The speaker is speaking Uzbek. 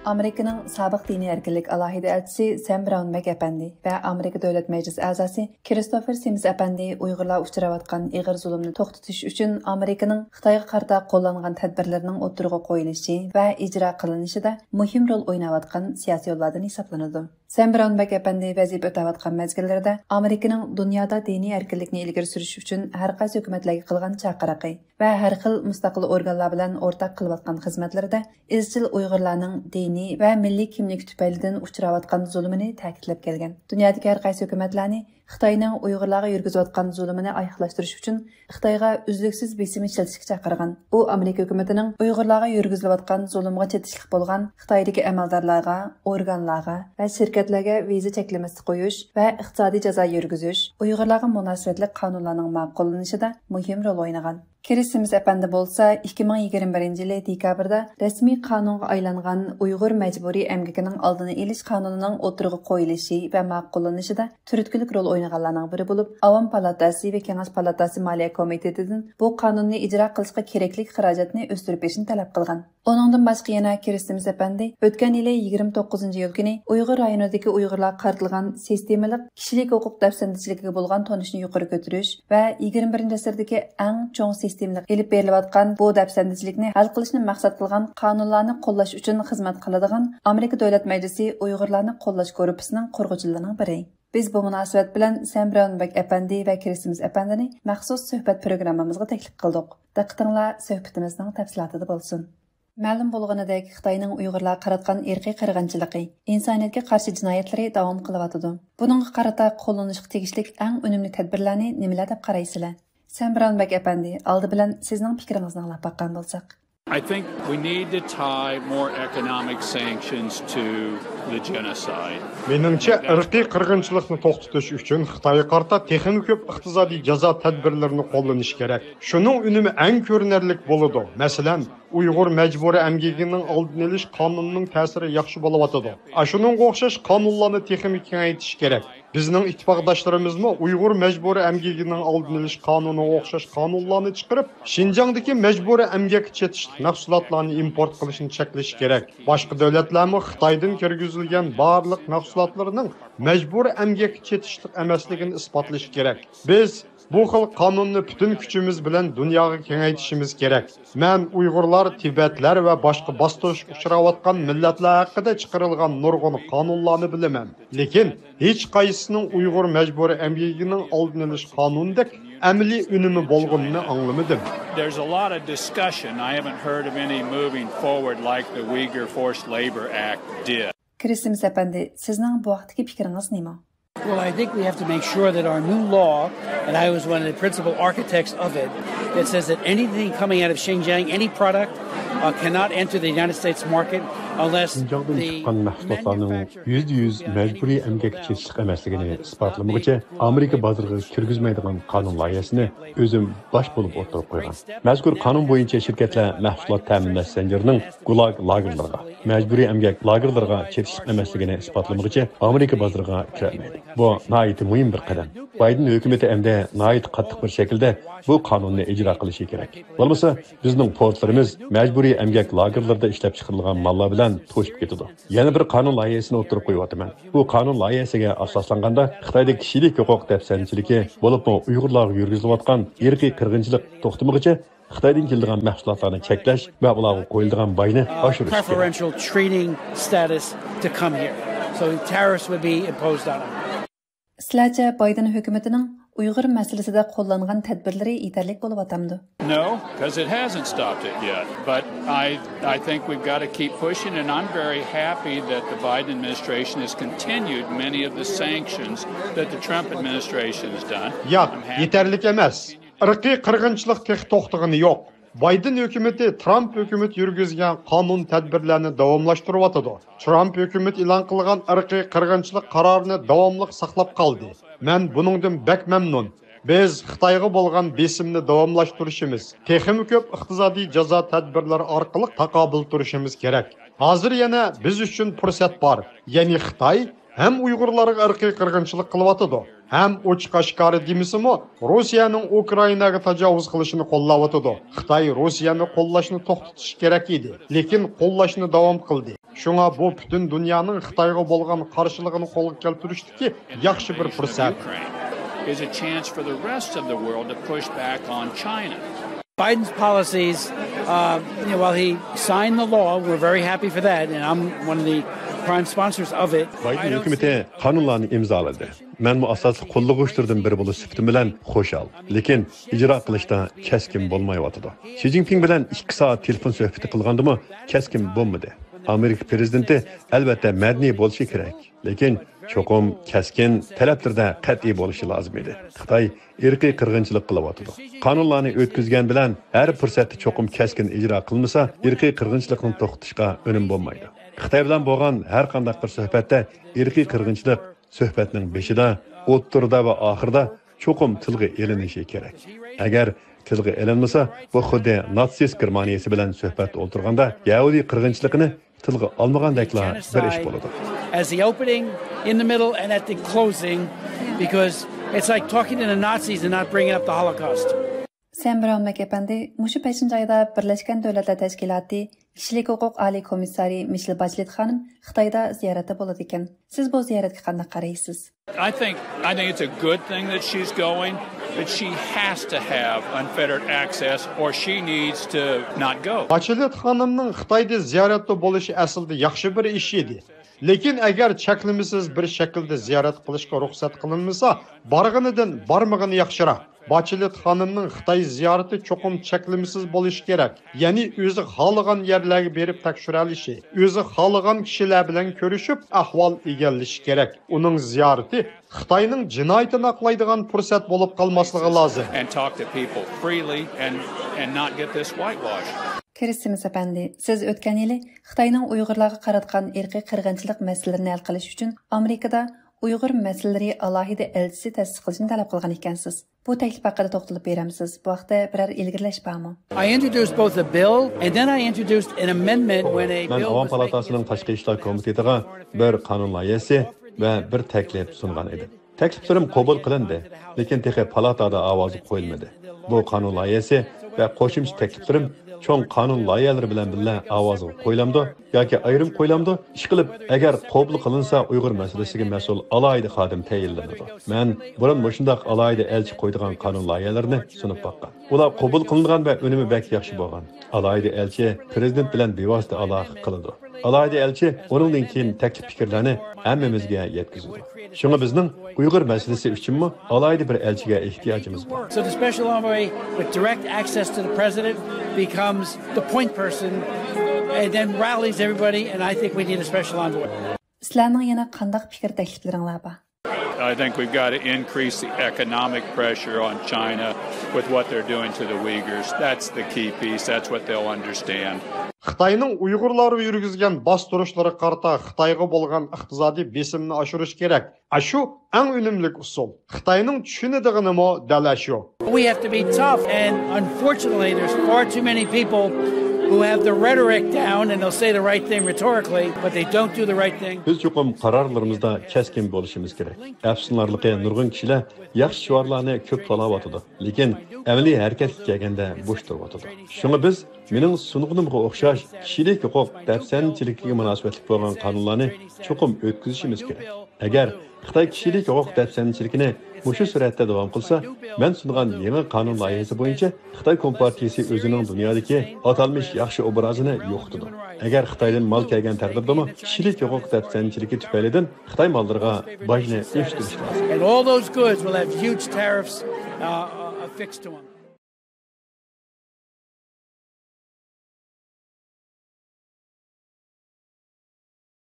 Amerika'nın sabık dini erkinlik alohida elchisi Sam Brownback efendi ve Amerika Devlet Meclisi a'zosi Christopher Sims efendi Uyg'urlar uchrayotgan ig'ir zulmni to'xtatish uchun Amerikaning Xitoyga qarata qo'llangan tadbirlarining o'tirg'i qo'yilishi va ijro qilinishida muhim rol o'ynayotgan siyosiy yo'llardan hisoblanadi. Sam Brownback efendi vazifa o'tayotgan mezgillarda Amerikaning dunyoda diniy erkinlikni ilgari surish uchun har qaysi hukumatlarga qilgan chaqiriqi va har xil mustaqil organlar bilan o'rtaq qilayotgan xizmatlarida izchil Uyg'urlarning diniy va milliy kimlik tufaylidan uchrayotgan zulmini ta'kidlab kelgan. Dunyodagi har qaysi hukumatlarni Xitoyning Uyg'urlarga yurgizayotgan zulmini oyoqlashtirish uchun Xitoyga uzluksiz besim ishlatishga chaqirgan. U Amerika hukumatining Uyg'urlarga yurgizilayotgan zulmga chetishlik bo'lgan Xitoydagi amaldorlarga, organlarga va shirkatlarga viza cheklamasi qo'yish va iqtisodiy jazo yurgizish Uyg'urlarga munosabatli qonunlarning ma'qullanishida muhim rol o'ynagan. Kirisimiz efendi bo'lsa 2021-yili dekabrda rasmiy qonunga aylangan Uyg'ur majburiy emgakining oldini olish qonunining o'tirg'i qo'yilishi va ma'qullanishida turtkilik rol o'ynaganlarning biri bo'lib, Avom palatasi va Kengash palatasi Moliya komitetidan bu qonunni ijro qilishga kerakli xarajatni o'stirib berishni talab qilgan. Onundan boshqa yana Kirisimiz efendi o'tgan yili 29-iyul kuni Uyg'ur rayonidagi Uyg'urlar qaratilgan sistemalik kishilik huquq dafsandachiligiga bo'lgan tonishni yuqori ko'tarish va 21-asrdagi eng cho'ng sistemlik elib berilayotgan bu dafsandichilikni hal qilishni maqsad qilgan qonunlarni qo'llash uchun xizmat qiladigan Amerika Davlat Majlisi Uyg'urlarni qo'llash korpusining qurg'uvchilarining biri. Biz bu munosabat bilan Sam Brownback efendi va Kirisimiz efendini maxsus suhbat programmamizga taklif qildik. Diqqatinglar suhbatimizning tafsilotida bo'lsin. Ma'lum bo'lganidek, Xitoyning Uyg'urlar qaratgan irqiy qirg'inchiligi, insoniyatga qarshi jinoyatlari davom qilyotdi. Buningga qarata qo'llanishga tegishli eng unumli tadbirlarni nimalar deb qaraysizlar? Sam Brownback efendi, oldi bilan sizning fikringizni anglab baqqan bo'lsak. I think we need to tie more economic sanctions to the genocide. Menimcha irqiy qirg'inchilikni to'xtatish uchun Xitoyga qarata texnik ko'p iqtisodiy jazo tadbirlarini qo'llanish kerak. Shuning unumi eng ko'rinarli bo'ladi. Masalan, Uyg'ur majburiy emgakining oldini olish qonunining ta'siri yaxshi bo'layotdi. Shuningga o'xshash qonunlarni texnik kengaytirish kerak. Bizning ittifoqdoshlarimiz Uyg'ur majburiy emgakining oldini olish qonuniga o'xshash qonunlarni chiqarib, Xinjiangdagi majburiy emgak chetish mahsulotlarni import qilishni cheklash kerak. Boshqa davlatlarmi Xitoydan kirgizilgan barliq mahsulotlarning majburiy emgak chetishlik emasligini isbotlash kerak. Biz bu xil qonunni butun kuchimiz bilan dunyoga kengaytirishimiz kerak. Men Uyg'urlar, Tibetlar va boshqa bostish uchrayotgan millatlar haqida chiqarilgan nurg'un qonunlarni bilaman. Lekin hech qaysisining Uyg'ur majburiy emgakining oldini olish qonunidek amaliy unumi bo'lganini anglamadim. There's a lot of discussion. I haven't heard of any moving forward like the Uyghur Forced Labor Act did. Kirisimiz efendi, sizning bu vaqtdagi fikringiz nima? Well, I think we have to make sure that our new law, and I was one of the principal architects of it, that says that anything coming out of Xinjiang, any product, cannot enter the United States market unless the mahsulotlarning %100 majburiy emgak chetishlik emasligini isbotlamaguncha Amerika bozoriga kirgizmaydigan qonun loyihasini o'zim bosh bo'lib o'tirib qo'ygan. Mazkur qonun bo'yicha shirkatlar mahsulot ta'minlash zanjirining gulag lagerlarga, majburiy emgak lagerlarga chetishlik emasligini isbotlamaguncha Amerika bozoriga kirmaydi. Bu nihoyatda muhim bir qadam. Biden hukumati endi nihoyat qattiq bir shaklda bu qonunni ijro qilishi kerak. Bo'lmasa bizning portlarimiz majburiy emgak lagerlarda ishlab chiqarilgan mallar bilan to'shib ketadi. Yana bir qonun loyihasini o'tirib qo'yapman. Bu qonun loyihasiga asoslanganda Xitoydagi kishilik huquq dafsanchiligi bo'lib Uyg'urlarga yurgizilayotgan irqiy qirg'inchilik to'xtamaguncha Xitoydan kelgan mahsulotlarni cheklash va ularga qo'yilgan bayni oshirish kerak. Preferential treating status to come here. So tariffs would be imposed on them. Sizlarcha Biden hukumatining Uyg'ur masalasida qo'llangan tadbirlari yetarli bo'lib atamdi? No, because it hasn't stopped it yet. But I think we've got to keep pushing, and I'm very happy that the Biden administration has continued many of the sanctions that the Trump administration has done. Yo'q, yetarli emas. Irqiy qirg'inchilik to'xtagani yo'q. Biden hukumati Trump hukumati yurgizgan qonun tadbirlarini davomlashtiryapti. Trump hukumati e'lon qilgan irqiy qirg'inchilik qarorini davomli saqlab qoldi. Men buningdan bak mamnun. Biz Xitoyga bo'lgan besimni davomlashtirishimiz, texnik ko'p iqtisodiy jazo tadbirlari orqali taqobil turishimiz kerak. Hozir yana biz uchun fursat bor. Ya'ni Xitoy hem Uyg'urlarga irqiy qirg'inchilik qilyapti, hem ochiq oshkora demisimi Rossiyaning Ukrainaga tajovuz qilishini qo'llayapti. Xitoy Rossiyani qo'llashni to'xtatish kerak edi, lekin qo'llashni davom qildi. Şuna bu bütün dünyanın Xitayga bolgan qarşılığını qo'lga keltirishdagi yaxshi bir fursat. Is a chance for the rest of the world to push back on China. Biden's policies, while he signed the law, we're very happy for that, and I'm one of the prime sponsors of it. Biden hükümeti kanunlarını imzaladı. Men bu asaslı qo'llovchilardan biri bo'lish sifatim bilan xo'shal. Lekin ijro qilishda keskin bo'lmayotdi. Xi Jinping bilan 2 soat telefon suhbati qilgandimi, keskin bo'lmadi. Amerika prezidenti albatta madaniy bo'lishi kerak, lekin cho'qim keskin talablarda qat'iy bo'lishi lozim edi. Xitoy irqiy qirg'inchilik qilyapti. Qonunlarni o'tkazgan bilan har fursatda cho'qim keskin ijro qilmasa, irqiy qirg'inchilikni to'xtatishga o'rin bo'lmaydi. Xitoy bilan bo'lgan har qanday bir suhbatda irqiy qirg'inchilik suhbatning beshida, o'ttirida va oxirida cho'qim tilga elinishi kerak. Agar tilga elinmasa, bu xuddi natsist Germaniyasi bilan suhbat o'tirganda Yahudi qirg'inchiligini tilga olmagandakla bir ish bo'ladi. As the opening, in the middle and at the closing, because it's like talking to the Nazis and not bringing up the Holocaust. Sam Brown McEpandi, mushu 5 ayda Birleşken Devletler Teşkilatı Kişilik Hukuk Ali Komissari Michelle Bachelet xanım Xitoyda ziyoratda bo'ladi ekan. Siz bu ziyoratga qanday qaraysiz? I think it's a good thing that she's going, but she has to have unfettered access or she needs to not go. Bachelet xanımning Xitoyda ziyoratda bo'lishi aslida yaxshi bir ish edi. Lekin agar cheklimisiz bir shaklda ziyorat qilishga ruxsat qilinmasa, borganidan bormagani yaxshiroq. Bachelet xanımning Xitoy ziyorati cho'qim cheklimisiz bo'lishi kerak. Ya'ni o'zi xohlagan yerlarga berib tekshirilishi, o'zi xohlagan kishilar bilan ko'rishib, ahvol egallashi kerak. Uning ziyorati Xitoyning jinoyatini aqlaydigan fursat bo'lib qolmasligi lozim. And talk to people freely and not get this whitewash. Kiristimiz efendi, siz o'tgan yili Xitoyning Uyg'urlarga qaratgan irqiy qirg'inchilik masalalarini hal qilish uchun Amerikada Uyg'ur masalalari alohida elchisi ta'sis qilishni talab qilgan ekansiz. Bu taklif haqida to'xtalib beramiz. Bu vaqtda biror ilgirlash bormi? I introduced both a bill and then I introduced an amendment when a Men bill Avam was Palatasining Tashqi ishlar komitetiga bir qonun loyihasi va bir taklif sungan edi. Takliflarim qabul qilindi, lekin texi palatada ovozi qo'yilmadi. Bu qonun loyihasi va qo'shimcha takliflarim cho'ng qonun loyihalari bilan birga ovozga qo'yilamdi yoki ayrim qo'yilamdi. Ish qilib, agar qabul qilinsa, Uyg'ur masalasiga mas'ul alohida xodim tayinlanadi. Men burun mushundaq alohida elchi qo'ydigan qonun loyihalarini sunib boqqan. Ular qabul qilingan va unumi bak yaxshi bo'lgan. Alohida elchi prezident bilan bevosita aloqa qiladi. Alohida elchi uningdan keyin taklif fikrlarni hammamizga yetkazadi. Shunga bizning Uyg'ur masalasi uchunmi alohida bir elchiga ehtiyojimiz bor. So the special envoy with direct access to the president becomes the point person and then rallies everybody, and I think we need a special envoy. Sizlarning yana qanday fikr takliflaringlar bor? I think we've got to increase the economic pressure on China with what they're doing to the Uyghurs. That's the key piece. That's what they'll understand. Xitoyning Uyg'urlarga yurgizgan bostirishlarga qarata Xitoyga bo'lgan iqtisodiy besimni oshirish kerak. Shu eng unumli usul. Xitoyning tushunadiganimi dal shu. We have to be tough, and unfortunately there's far too many people who have the rhetoric down and they'll say the right thing rhetorically, but they don't do the right thing. Biz cho'qim qarorlarimizda keskin bo'lishimiz kerak. Afsunlarligi nurg'un kishilar yaxshi shiorlarni ko'p qo'llayotdi, lekin amaliy harakatga kelganda bo'sh turibdi. Shunga biz mening sunug'imga o'xshash kishilik huquq dafsanchiligiga munosabatli bo'lgan qonunlarni cho'qim o'tkazishimiz kerak. Agar Xitoy kishilik huquq dafsanchiligini mushu suratda davom qilsa, men sungan yangi qonun loyihasi bo'yicha Xitoy Kompartiyasi o'zining dunyodagi atalmish yaxshi obrazini yo'qotadi. Agar Xitoydan mal kelgan taqdirda kishilik huquq dafsanchiligi tufaylidan Xitoy mollariga bojni o'stirish lozim. And all those goods will have huge tariffs affixed to them.